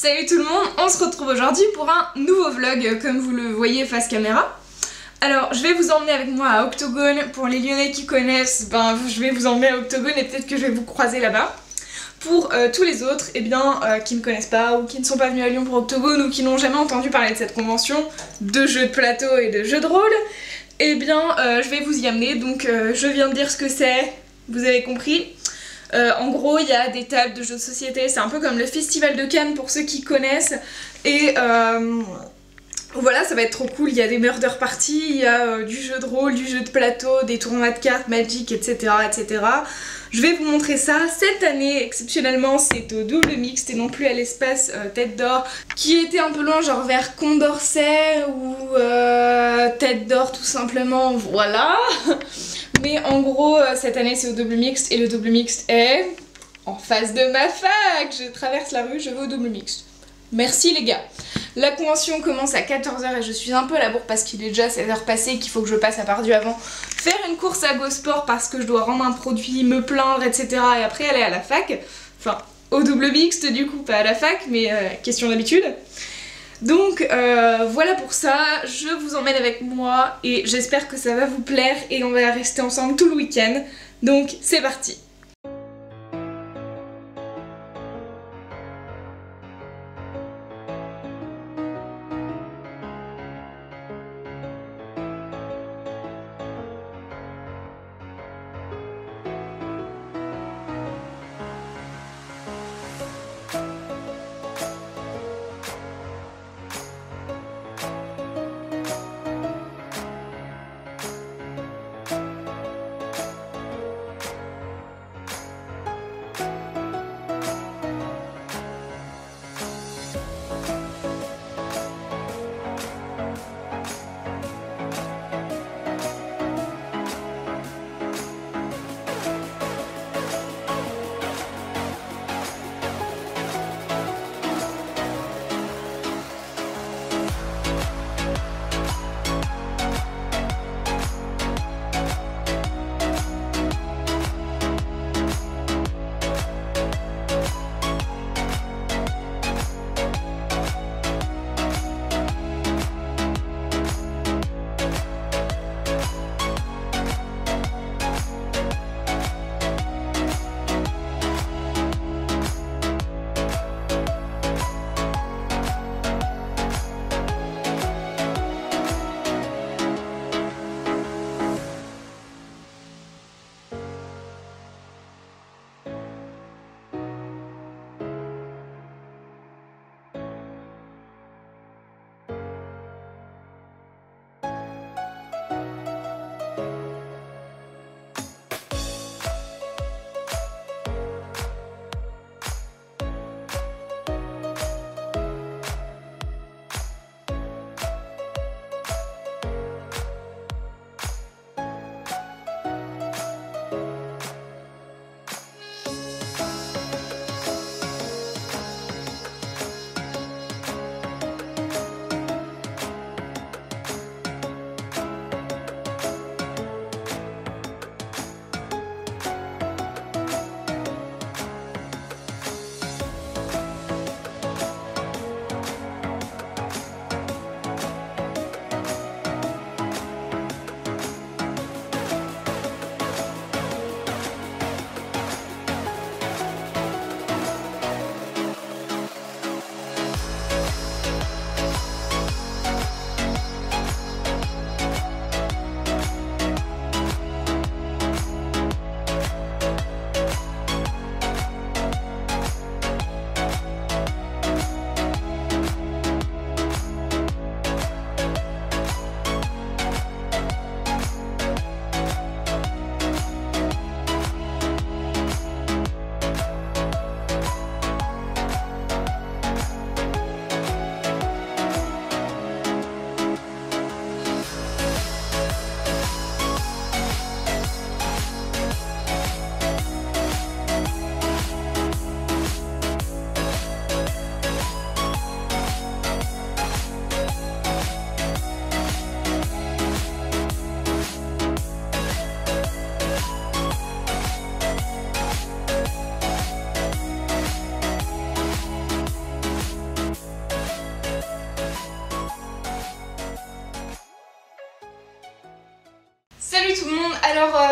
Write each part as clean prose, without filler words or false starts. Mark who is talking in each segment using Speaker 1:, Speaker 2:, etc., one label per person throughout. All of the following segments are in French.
Speaker 1: Salut tout le monde, on se retrouve aujourd'hui pour un nouveau vlog comme vous le voyez face caméra. Alors je vais vous emmener avec moi à Octogone. Pour les Lyonnais qui connaissent, je vais vous emmener à Octogone et peut-être que je vais vous croiser là-bas. Pour tous les autres qui ne connaissent pas ou qui ne sont pas venus à Lyon pour Octogone ou qui n'ont jamais entendu parler de cette convention de jeux de plateau et de jeux de rôle, je vais vous y amener. Donc je viens de dire ce que c'est, vous avez compris. En gros, il y a des tables de jeux de société, c'est un peu comme le festival de Cannes pour ceux qui connaissent. Et voilà, ça va être trop cool. Il y a des murder parties, il y a du jeu de rôle, du jeu de plateau, des tournois de cartes, Magic, etc. etc. Je vais vous montrer ça. Cette année, exceptionnellement, c'est au double mixte et non plus à l'espace Tête d'Or, qui était un peu loin, genre vers Condorcet ou Tête d'Or tout simplement, voilà. Mais en gros, cette année c'est au double mixte et le double mixte est en face de ma fac. Je traverse la rue, je vais au double mixte. Merci les gars. La convention commence à 14 h et je suis un peu à la bourre parce qu'il est déjà 16 h passées et qu'il faut que je passe à Pardieu avant. Faire une course à GoSport parce que je dois rendre un produit, me plaindre, etc. Et après aller à la fac. Enfin, au double mixte du coup, pas à la fac, mais question d'habitude. Donc voilà pour ça, je vous emmène avec moi et j'espère que ça va vous plaire et on va rester ensemble tout le week-end. Donc c'est parti!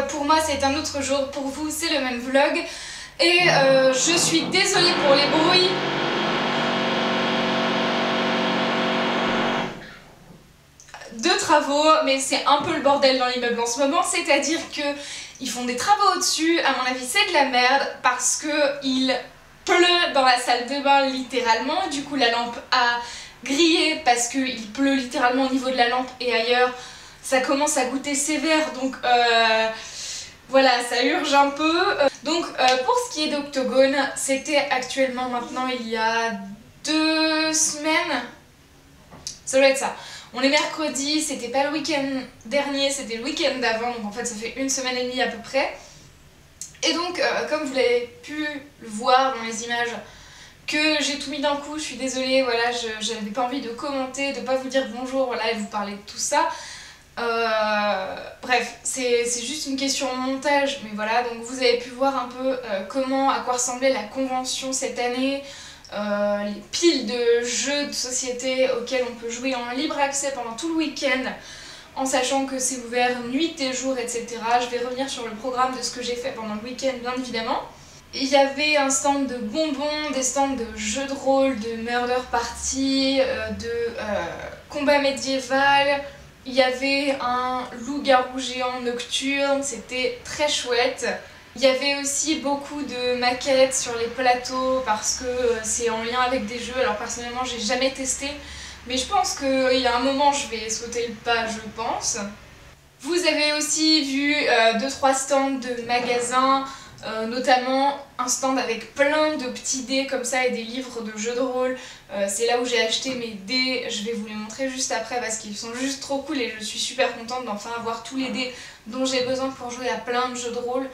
Speaker 1: pour moi c'est un autre jour, pour vous c'est le même vlog. Et je suis désolée pour les bruits. De travaux, mais c'est un peu le bordel dans l'immeuble en ce moment, c'est-à-dire que ils font des travaux au-dessus, à mon avis c'est de la merde, parce que il pleut dans la salle de bain littéralement, du coup la lampe a grillé parce qu'il pleut littéralement au niveau de la lampe et ailleurs, ça commence à goûter sévère, donc voilà, ça urge un peu. Donc pour ce qui est d'Octogone, c'était actuellement maintenant il y a 2 semaines, ça doit être ça. On est mercredi, c'était pas le week-end dernier, c'était le week-end d'avant, donc en fait ça fait 1 semaine et demie à peu près. Et donc, comme vous l'avez pu le voir dans les images, que j'ai tout mis d'un coup, je suis désolée, voilà, je n'avais pas envie de commenter, de pas vous dire bonjour, voilà, et vous parler de tout ça. Bref, c'est juste une question de montage, mais voilà, donc vous avez pu voir un peu à quoi ressemblait la convention cette année, les piles de jeux de société auxquels on peut jouer en libre accès pendant tout le week-end, en sachant que c'est ouvert nuit et jour, etc. Je vais revenir sur le programme de ce que j'ai fait pendant le week-end, bien évidemment. Il y avait un stand de bonbons, des stands de jeux de rôle, de murder party, de combat médiéval. Il y avait un loup-garou géant nocturne, c'était très chouette. Il y avait aussi beaucoup de maquettes sur les plateaux parce que c'est en lien avec des jeux. Alors personnellement, j'ai jamais testé, mais je pense qu'il y a un moment, je vais sauter le pas, je pense. Vous avez aussi vu 2-3 stands de magasins, notamment un stand avec plein de petits dés comme ça et des livres de jeux de rôle. C'est là où j'ai acheté mes dés, je vais vous les montrer juste après parce qu'ils sont juste trop cool et je suis super contente d'enfin avoir tous les dés dont j'ai besoin pour jouer à plein de jeux de rôle.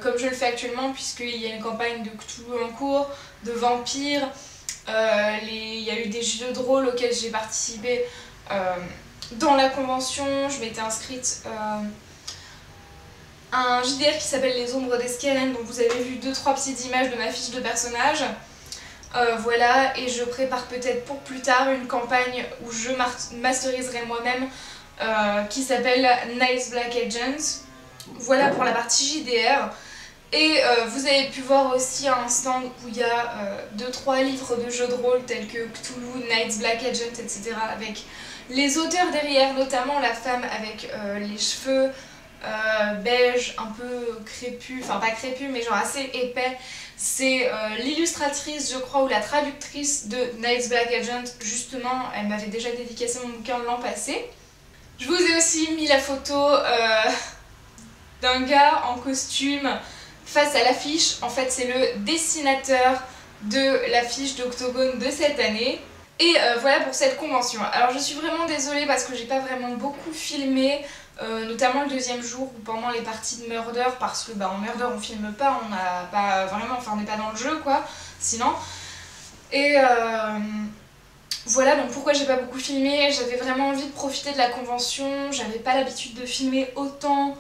Speaker 1: Comme je le fais actuellement, puisqu'il y a une campagne de Cthulhu en cours, de vampires, il y a eu des jeux de rôle auxquels j'ai participé dans la convention. Je m'étais inscrite à un JDR qui s'appelle Les Ombres d'Eskeren, donc vous avez vu 2-3 petites images de ma fiche de personnage. Voilà, et je prépare peut-être pour plus tard une campagne où je masteriserai moi-même qui s'appelle Night's Black Agents. Voilà pour la partie JDR. Et vous avez pu voir aussi un stand où il y a 2-3 livres de jeux de rôle tels que Cthulhu, Night's Black Agent, etc. avec les auteurs derrière, notamment la femme avec les cheveux beige, un peu crépus, enfin pas crépus mais genre assez épais. C'est l'illustratrice, je crois, ou la traductrice de Night's Black Agent, justement, elle m'avait déjà dédicacé mon bouquin l'an passé. Je vous ai aussi mis la photo d'un gars en costume face à l'affiche. En fait, c'est le dessinateur de l'affiche d'Octogone de cette année. Et voilà pour cette convention. Alors je suis vraiment désolée parce que j'ai pas vraiment beaucoup filmé, notamment le deuxième jour ou pendant les parties de Murder, parce que en Murder on filme pas, on n'a pas vraiment, enfin on n'est pas dans le jeu quoi, sinon. Et voilà, donc pourquoi j'ai pas beaucoup filmé, j'avais vraiment envie de profiter de la convention, j'avais pas l'habitude de filmer autant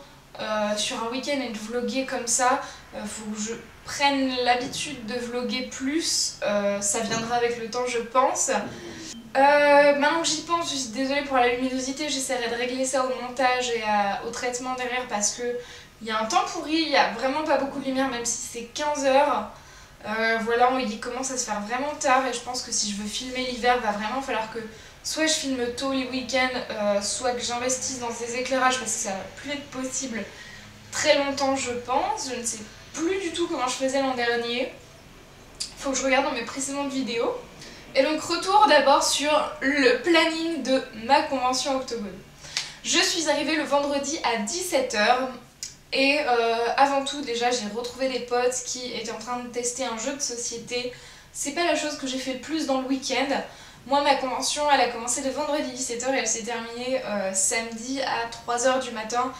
Speaker 1: sur un week-end et de vlogger comme ça. Faut que je prenne l'habitude de vlogger plus, ça viendra avec le temps je pense. Maintenant que j'y pense, je suis désolée pour la luminosité, j'essaierai de régler ça au montage et au traitement derrière parce que il y a un temps pourri, il y a vraiment pas beaucoup de lumière même si c'est 15 h. Voilà, il commence à se faire vraiment tard et je pense que si je veux filmer l'hiver, va vraiment falloir que soit je filme tôt les week-ends, soit que j'investisse dans des éclairages parce que ça va plus être possible très longtemps je pense. Je ne sais plus du tout comment je faisais l'an dernier. Faut que je regarde dans mes précédentes vidéos. Et donc retour d'abord sur le planning de ma convention Octogone. Je suis arrivée le vendredi à 17 h. Et avant tout, déjà, j'ai retrouvé des potes qui étaient en train de tester un jeu de société. C'est pas la chose que j'ai fait le plus dans le week-end. Moi, ma convention, elle a commencé le vendredi 17 h et elle s'est terminée samedi à 3 h du matin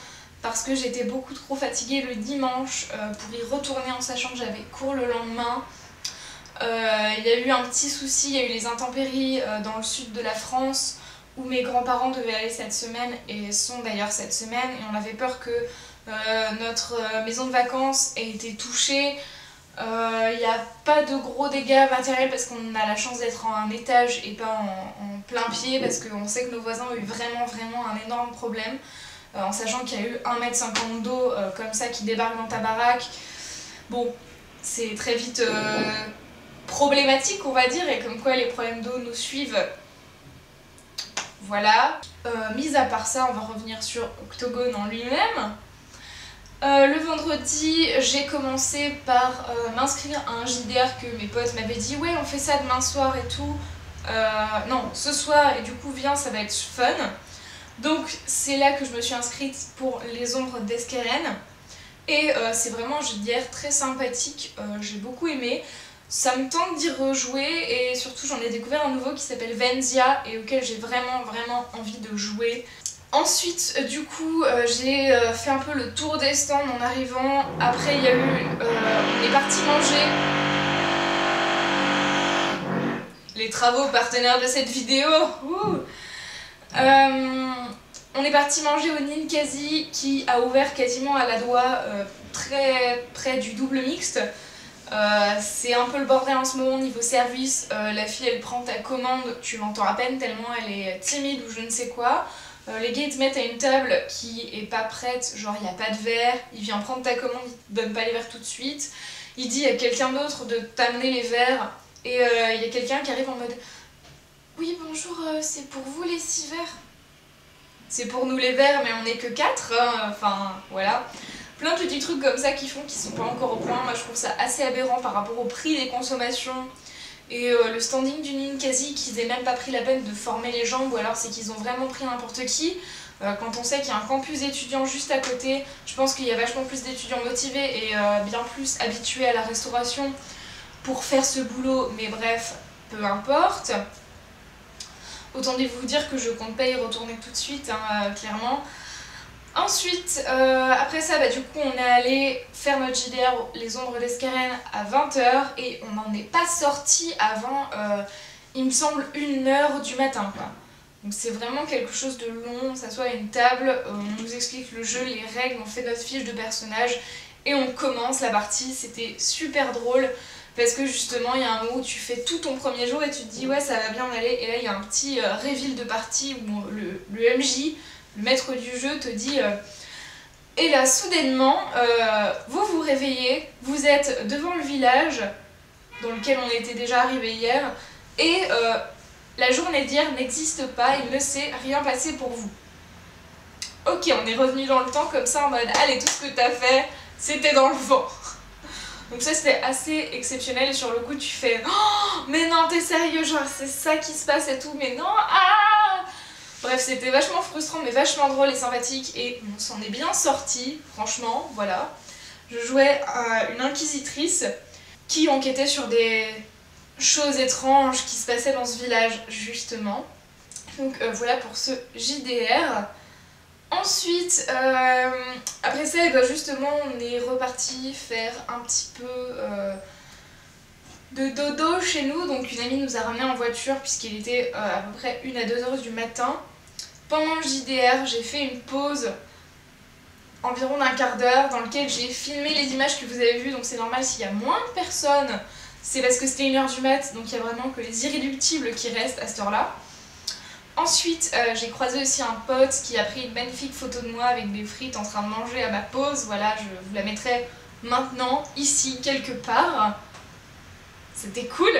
Speaker 1: parce que j'étais beaucoup trop fatiguée le dimanche pour y retourner en sachant que j'avais cours le lendemain. Il y a eu un petit souci, il y a eu les intempéries dans le sud de la France où mes grands-parents devaient aller cette semaine et sont d'ailleurs cette semaine et on avait peur que notre maison de vacances ait été touchée. Il n'y a pas de gros dégâts matériels parce qu'on a la chance d'être en un étage et pas en plein pied parce qu'on sait que nos voisins ont eu vraiment un énorme problème. en sachant qu'il y a eu 1,50 m d'eau comme ça qui débarque dans ta baraque. Bon, c'est très vite problématique on va dire, et comme quoi les problèmes d'eau nous suivent. Voilà. Mis à part ça, on va revenir sur Octogone en lui-même. Le vendredi, j'ai commencé par m'inscrire à un JDR que mes potes m'avaient dit ouais on fait ça demain soir et tout. Non, ce soir, et du coup viens, ça va être fun. Donc c'est là que je me suis inscrite pour les ombres d'Eskeren. Et c'est vraiment un JDR très sympathique, j'ai beaucoup aimé. Ça me tente d'y rejouer et surtout j'en ai découvert un nouveau qui s'appelle Venzia et auquel j'ai vraiment envie de jouer. Ensuite du coup j'ai fait un peu le tour des stands en arrivant. Après il y a eu, on est parti manger. Les travaux partenaires de cette vidéo. On est parti manger au Ninkasi qui a ouvert quasiment à la doigt, très près du double mixte. C'est un peu le bordel en ce moment niveau service. La fille elle prend ta commande, tu l'entends à peine tellement elle est timide ou je ne sais quoi. Les gars ils te mettent à une table qui est pas prête, genre il n'y a pas de verre, il vient prendre ta commande, il te donne pas les verres tout de suite. Il dit à quelqu'un d'autre de t'amener les verres et il y a quelqu'un qui arrive en mode oui bonjour, c'est pour vous les 6 verres. C'est pour nous les verres mais on n'est que 4, enfin voilà. Plein de petits trucs comme ça qui font qu'ils sont pas encore au point. Moi je trouve ça assez aberrant par rapport au prix des consommations et le standing du Ninkasi qu'ils aient même pas pris la peine de former les gens, ou alors c'est qu'ils ont vraiment pris n'importe qui. Quand on sait qu'il y a un campus étudiant juste à côté, je pense qu'il y a vachement plus d'étudiants motivés et bien plus habitués à la restauration pour faire ce boulot, mais bref, peu importe. Autant vous dire que je compte pas y retourner tout de suite, hein, clairement. Ensuite, après ça, du coup, on est allé faire notre JDR, les ombres d'Eskeren, à 20 h et on n'en est pas sorti avant, il me semble, 1 h du matin, quoi. Donc c'est vraiment quelque chose de long, on s'assoit à une table, on nous explique le jeu, les règles, on fait notre fiche de personnage et on commence la partie. C'était super drôle parce que justement, il y a un moment où tu fais tout ton premier jour et tu te dis ouais, ça va bien aller, et là il y a un petit reveal de partie où le MJ, le maître du jeu, te dit et là soudainement vous vous réveillez, vous êtes devant le village dans lequel on était déjà arrivé hier et la journée d'hier n'existe pas, il ne s'est rien passé pour vous. Ok, on est revenu dans le temps comme ça en mode allez, tout ce que t'as fait c'était dans le vent. Donc ça c'était assez exceptionnel et sur le coup tu fais oh mais non t'es sérieux, genre c'est ça qui se passe et tout, mais non, ah. Bref, c'était vachement frustrant mais vachement drôle et sympathique et on s'en est bien sorti, franchement, voilà. Je jouais à une inquisitrice qui enquêtait sur des choses étranges qui se passaient dans ce village, justement. Donc voilà pour ce JDR. Ensuite, après ça, justement, on est reparti faire un petit peu de dodo chez nous. Donc une amie nous a ramené en voiture puisqu'il était à peu près 1 à 2 h du matin. Pendant le JDR, j'ai fait une pause environ d'1 quart d'heure dans lequel j'ai filmé les images que vous avez vues. Donc c'est normal s'il y a moins de personnes, c'est parce que c'était 1 h du mat, donc il y a vraiment que les irréductibles qui restent à cette heure-là. Ensuite, j'ai croisé aussi un pote qui a pris une magnifique photo de moi avec des frites en train de manger à ma pause. Voilà, je vous la mettrai maintenant, ici, quelque part. C'était cool.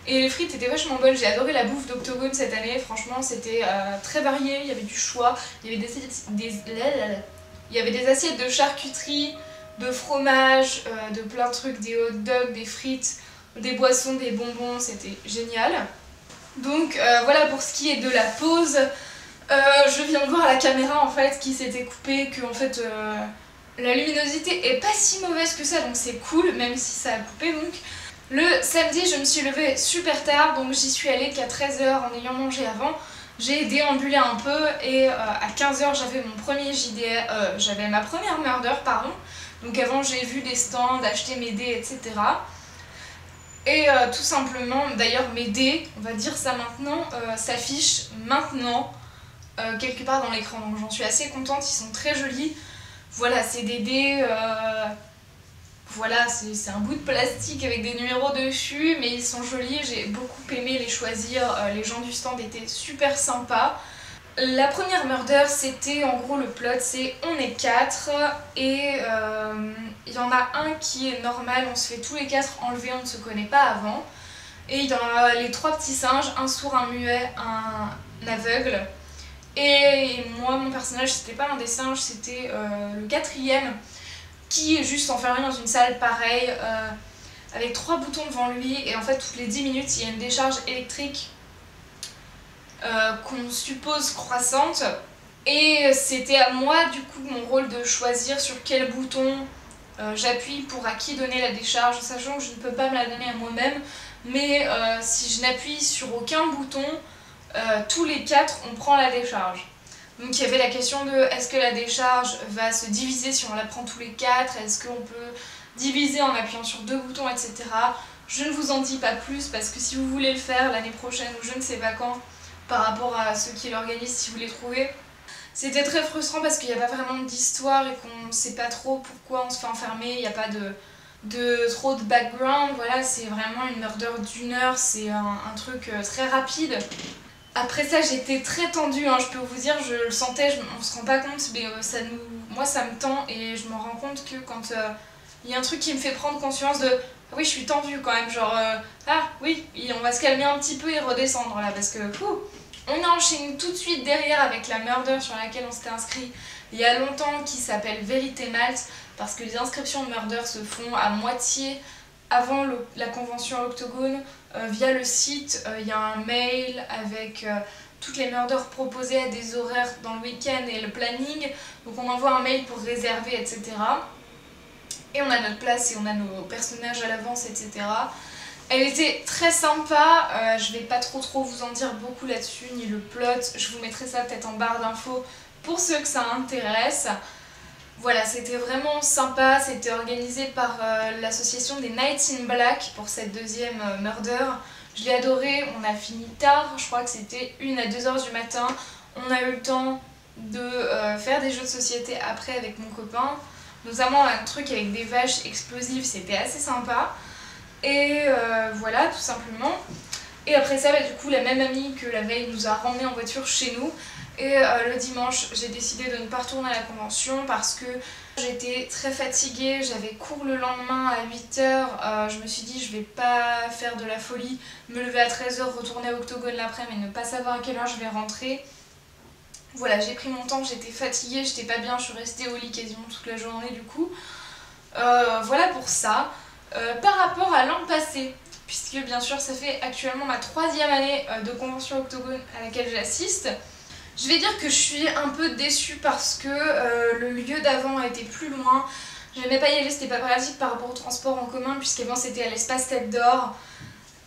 Speaker 1: Et les frites étaient vachement bonnes, j'ai adoré la bouffe d'Octogone cette année, franchement c'était très varié, il y avait du choix, il y avait des assiettes de charcuterie, de fromage, de plein de trucs, des hot dogs, des frites, des boissons, des bonbons, c'était génial. Donc voilà pour ce qui est de la pause. Je viens de voir la caméra en fait qui s'était coupée, que en fait la luminosité est pas si mauvaise que ça, donc c'est cool même si ça a coupé. Donc le samedi je me suis levée super tard, donc j'y suis allée qu'à 13 h en ayant mangé avant. J'ai déambulé un peu et à 15 h j'avais mon premier JDR, j'avais ma première murder pardon. Donc avant j'ai vu des stands, acheté mes dés, etc. Et tout simplement, d'ailleurs mes dés, on va dire ça maintenant, s'affichent maintenant quelque part dans l'écran. Donc j'en suis assez contente, ils sont très jolis. Voilà, c'est des dés, voilà, c'est un bout de plastique avec des numéros dessus, mais ils sont jolis, j'ai beaucoup aimé les choisir. Les gens du stand étaient super sympas. La première murder, c'était en gros le plot, c'est on est 4 et il y en a un qui est normal, on se fait tous les 4 enlever, on ne se connaît pas avant. Et il y en a les 3 petits singes, un sourd, un muet, un aveugle. Et moi, mon personnage, c'était pas un des singes, c'était le 4e qui est juste enfermé dans une salle pareille avec 3 boutons devant lui. Et en fait, toutes les 10 minutes, il y a une décharge électrique qu'on suppose croissante. Et c'était à moi, du coup, mon rôle de choisir sur quel bouton j'appuie pour à qui donner la décharge, sachant que je ne peux pas me la donner à moi-même. Mais si je n'appuie sur aucun bouton, tous les 4 on prend la décharge. Donc il y avait la question de est-ce que la décharge va se diviser si on la prend tous les 4, est-ce qu'on peut diviser en appuyant sur 2 boutons, etc. Je ne vous en dis pas plus parce que si vous voulez le faire l'année prochaine ou je ne sais pas quand, par rapport à ceux qui l'organisent, si vous les trouvez, c'était très frustrant parce qu'il n'y a pas vraiment d'histoire et qu'on ne sait pas trop pourquoi on se fait enfermer, il n'y a pas de trop de background, voilà, c'est vraiment une murder d'1 heure, c'est un truc très rapide. Après ça, j'étais très tendue, hein, je peux vous dire, je le sentais, on se rend pas compte, mais moi ça me tend et je me rends compte que quand il y a un truc qui me fait prendre conscience de ah oui, je suis tendue quand même, genre ah oui, on va se calmer un petit peu et redescendre là parce que on a enchaîné tout de suite derrière avec la murder sur laquelle on s'était inscrit il y a longtemps qui s'appelle Vérité Malte parce que les inscriptions de murder se font à moitié avant la convention à Octogone via le site. Il y a un mail avec toutes les murders proposées à des horaires dans le week-end et le planning. Donc on envoie un mail pour réserver, etc. Et on a notre place et on a nos personnages à l'avance, etc. Elle était très sympa, je vais pas trop vous en dire beaucoup là-dessus, ni le plot. Je vous mettrai ça peut-être en barre d'infos pour ceux que ça intéresse. Voilà, c'était vraiment sympa, c'était organisé par l'association des Knights in Black pour cette deuxième murder. Je l'ai adoré, on a fini tard, je crois que c'était 1 à 2 heures du matin. On a eu le temps de faire des jeux de société après avec mon copain. Notamment un truc avec des vaches explosives, c'était assez sympa. Et voilà, tout simplement. Et après ça, du coup, la même amie que la veille nous a ramenés en voiture chez nous. Et le dimanche, j'ai décidé de ne pas retourner à la convention parce que j'étais très fatiguée, j'avais cours le lendemain à 8 h. Je me suis dit, je vais pas faire de la folie, me lever à 13 h, retourner à Octogone l'après-midi mais ne pas savoir à quelle heure je vais rentrer. Voilà, j'ai pris mon temps, j'étais fatiguée, j'étais pas bien, je suis restée au lit quasiment toute la journée du coup. Voilà pour ça. Par rapport à l'an passé, puisque bien sûr ça fait actuellement ma 3e année de convention Octogone à laquelle j'assiste, je vais dire que je suis un peu déçue parce que le lieu d'avant a été plus loin. J'aimais pas y aller, c'était pas pratique par rapport au transport en commun puisqu'avant c'était à l'espace Tête d'Or.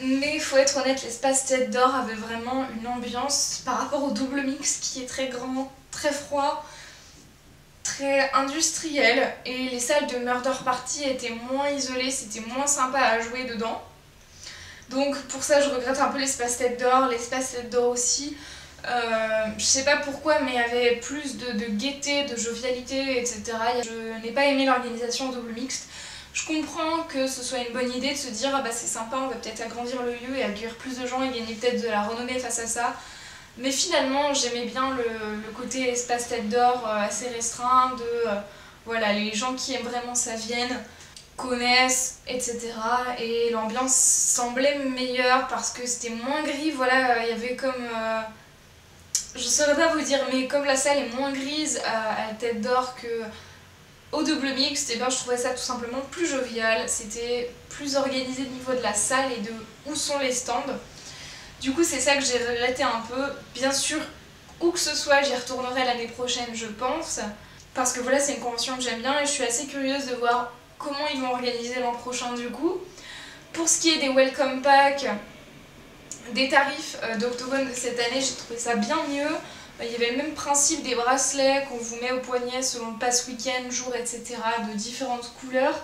Speaker 1: Mais il faut être honnête, l'espace Tête d'Or avait vraiment une ambiance par rapport au double mix qui est très grand, très froid, très industriel. Et les salles de Murder Party étaient moins isolées, c'était moins sympa à jouer dedans. Donc pour ça je regrette un peu l'espace Tête d'Or aussi. Je sais pas pourquoi mais il y avait plus de gaieté, de jovialité, etc. Je n'ai pas aimé l'organisation double mixte. Je comprends que ce soit une bonne idée de se dire ah bah c'est sympa, on va peut-être agrandir le lieu et accueillir plus de gens et gagner peut-être de la renommée face à ça. Mais finalement j'aimais bien le côté espace Tête d'Or assez restreint de voilà, les gens qui aiment vraiment ça viennent, connaissent, etc. Et l'ambiance semblait meilleure parce que c'était moins gris, voilà, il y avait comme... je saurais pas vous dire, mais comme la salle est moins grise à Tête d'Or que au double mixte, et ben je trouvais ça tout simplement plus jovial, c'était plus organisé au niveau de la salle et de où sont les stands. Du coup c'est ça que j'ai regretté un peu. Bien sûr, où que ce soit, j'y retournerai l'année prochaine je pense, parce que voilà, c'est une convention que j'aime bien et je suis assez curieuse de voir comment ils vont organiser l'an prochain du coup. Pour ce qui est des welcome packs, des tarifs d'Octogone de cette année, j'ai trouvé ça bien mieux. Il y avait le même principe des bracelets qu'on vous met au poignet selon le pass week-end, jour, etc. de différentes couleurs.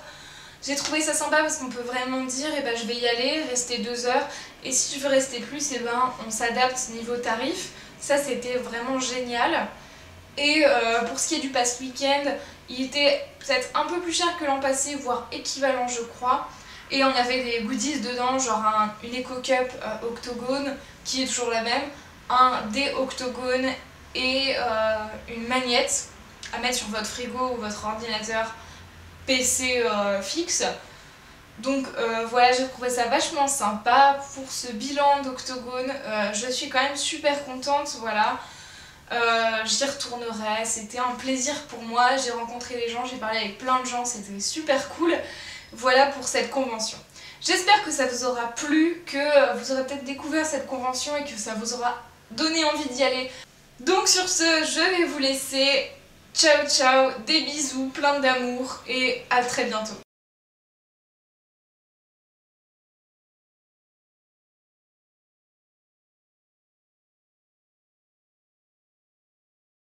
Speaker 1: J'ai trouvé ça sympa parce qu'on peut vraiment dire eh ben, je vais y aller, rester 2 heures et si je veux rester plus, eh ben, on s'adapte niveau tarif. Ça c'était vraiment génial. Et pour ce qui est du pass week-end, il était peut-être un peu plus cher que l'an passé, voire équivalent je crois. Et on avait des goodies dedans, genre une Eco Cup Octogone qui est toujours la même, un dé Octogone et une magnète à mettre sur votre frigo ou votre ordinateur PC fixe. Donc voilà, j'ai trouvé ça vachement sympa pour ce bilan d'Octogone. Je suis quand même super contente, voilà. J'y retournerai, c'était un plaisir pour moi, j'ai rencontré des gens, j'ai parlé avec plein de gens, c'était super cool. Voilà pour cette convention. J'espère que ça vous aura plu, que vous aurez peut-être découvert cette convention et que ça vous aura donné envie d'y aller. Donc sur ce, je vais vous laisser. Ciao ciao, des bisous, plein d'amour et à très bientôt.